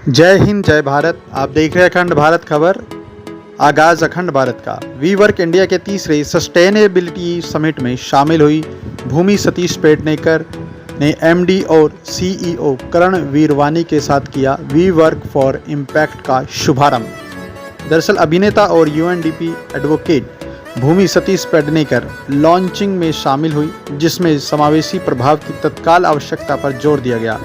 जय हिंद जय भारत। आप देख रहे हैं अखंड भारत खबर। आगाज अखंड भारत का। वी वर्क इंडिया के तीसरे सस्टेनेबिलिटी समिट में शामिल हुई भूमि सतीश पेडनेकर ने एमडी और सीईओ करण वीरवानी के साथ किया वी वर्क फॉर इम्पैक्ट का शुभारंभ। दरअसल अभिनेता और यूएनडीपी एडवोकेट भूमि सतीश पेडनेकर लॉन्चिंग में शामिल हुई, जिसमें समावेशी प्रभाव की तत्काल आवश्यकता पर जोर दिया गया।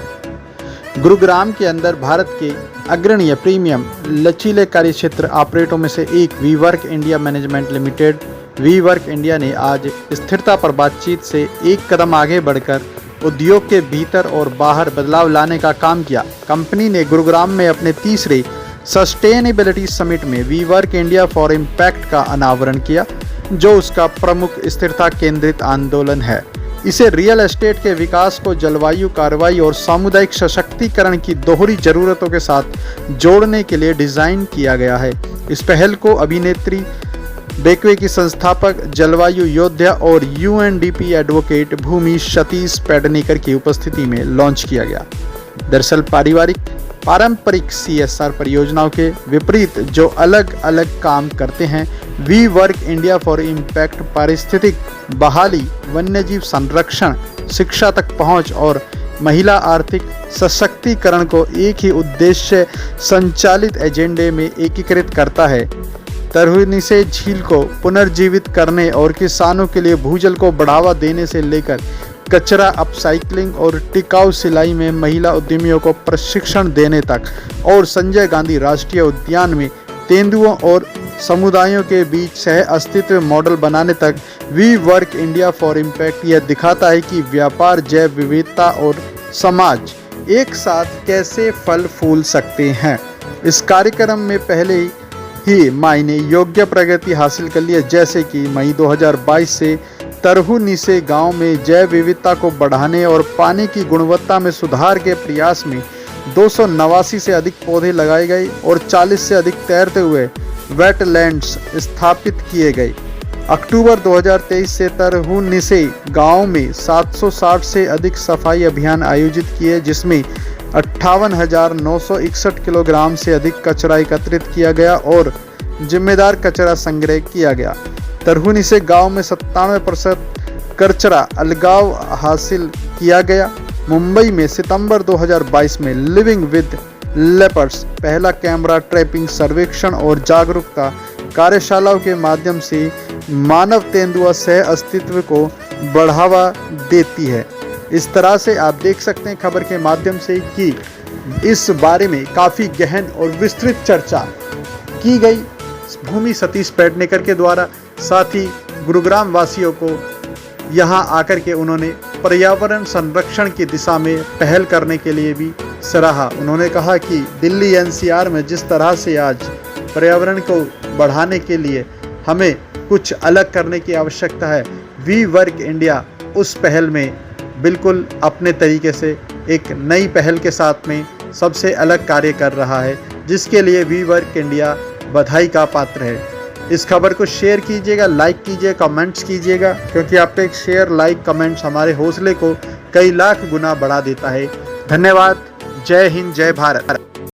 गुरुग्राम के अंदर भारत के अग्रणीय प्रीमियम लचीले कार्यक्षेत्र ऑपरेटरों में से एक WeWork India management limited WeWork India ने आज स्थिरता पर बातचीत से एक कदम आगे बढ़कर उद्योग के भीतर और बाहर बदलाव लाने का काम किया। कंपनी ने गुरुग्राम में अपने तीसरे सस्टेनेबिलिटी समिट में WeWork India for impact का अनावरण किया, जो उसका प्रमुख स्थिरता केंद्रित आंदोलन है। इसे रियल एस्टेट के विकास को जलवायु कार्रवाई और सामुदायिक सशक्तिकरण की दोहरी जरूरतों के साथ जोड़ने के लिए डिज़ाइन किया गया है। इस पहल को अभिनेत्री बेकवे की संस्थापक, जलवायु योद्धा और यूएनडीपी एडवोकेट भूमि सतीश पेडनेकर की उपस्थिति में लॉन्च किया गया। दरअसल पारंपरिक सीएसआर परियोजनाओं के विपरीत जो अलग अलग काम करते हैं, WeWork India for impact पारिस्थितिक बहाली, वन्यजीव संरक्षण, शिक्षा तक पहुंच और महिला आर्थिक सशक्तिकरण को एक ही उद्देश्य संचालित एजेंडे में एकीकृत करता है। तरहुनीसे झील को पुनर्जीवित करने और किसानों के लिए भूजल को बढ़ावा देने से लेकर कचरा अपसाइक्लिंग और टिकाऊ सिलाई में महिला उद्यमियों को प्रशिक्षण देने तक, और संजय गांधी राष्ट्रीय उद्यान में तेंदुओं और समुदायों के बीच सह अस्तित्व मॉडल बनाने तक, WeWork India for impact यह दिखाता है कि व्यापार, जैव विविधता और समाज एक साथ कैसे फल फूल सकते हैं। इस कार्यक्रम में पहले ही मायने योग्य प्रगति हासिल कर लिया, जैसे कि मई 2022 से तरहुनीसे गांव में जैव विविधता को बढ़ाने और पानी की गुणवत्ता में सुधार के प्रयास में 289 से अधिक पौधे लगाए गए और 40 से अधिक तैरते हुए वेटलैंड्स स्थापित किए गए। अक्टूबर 2023 से तरहुनीसे गांव में 760 से अधिक सफाई अभियान आयोजित किए, जिसमें 58,961 किलोग्राम से अधिक कचरा एकत्रित किया गया और जिम्मेदार कचरा संग्रह किया गया। तरहुनीसे गांव में 97% कचरा अलगाव हासिल किया गया। मुंबई में सितंबर 2022 में लिविंग विद लेपर्ड्स पहला कैमरा ट्रैपिंग सर्वेक्षण और जागरूकता कार्यशालाओं के माध्यम से मानव तेंदुआ सह अस्तित्व को बढ़ावा देती है। इस तरह से आप देख सकते हैं खबर के माध्यम से कि इस बारे में काफ़ी गहन और विस्तृत चर्चा की गई भूमि सतीश पेडनेकर के द्वारा। साथ ही गुरुग्राम वासियों को यहाँ आकर के उन्होंने पर्यावरण संरक्षण की दिशा में पहल करने के लिए भी सराहा। उन्होंने कहा कि दिल्ली एनसीआर में जिस तरह से आज पर्यावरण को बढ़ाने के लिए हमें कुछ अलग करने की आवश्यकता है, वी वर्क इंडिया उस पहल में बिल्कुल अपने तरीके से एक नई पहल के साथ में सबसे अलग कार्य कर रहा है, जिसके लिए वी वर्क इंडिया बधाई का पात्र है। इस खबर को शेयर कीजिएगा, लाइक कीजिए, कमेंट्स कीजिएगा, क्योंकि आपका एक शेयर, लाइक, कमेंट्स हमारे हौसले को कई लाख गुना बढ़ा देता है। धन्यवाद। जय हिंद जय भारत।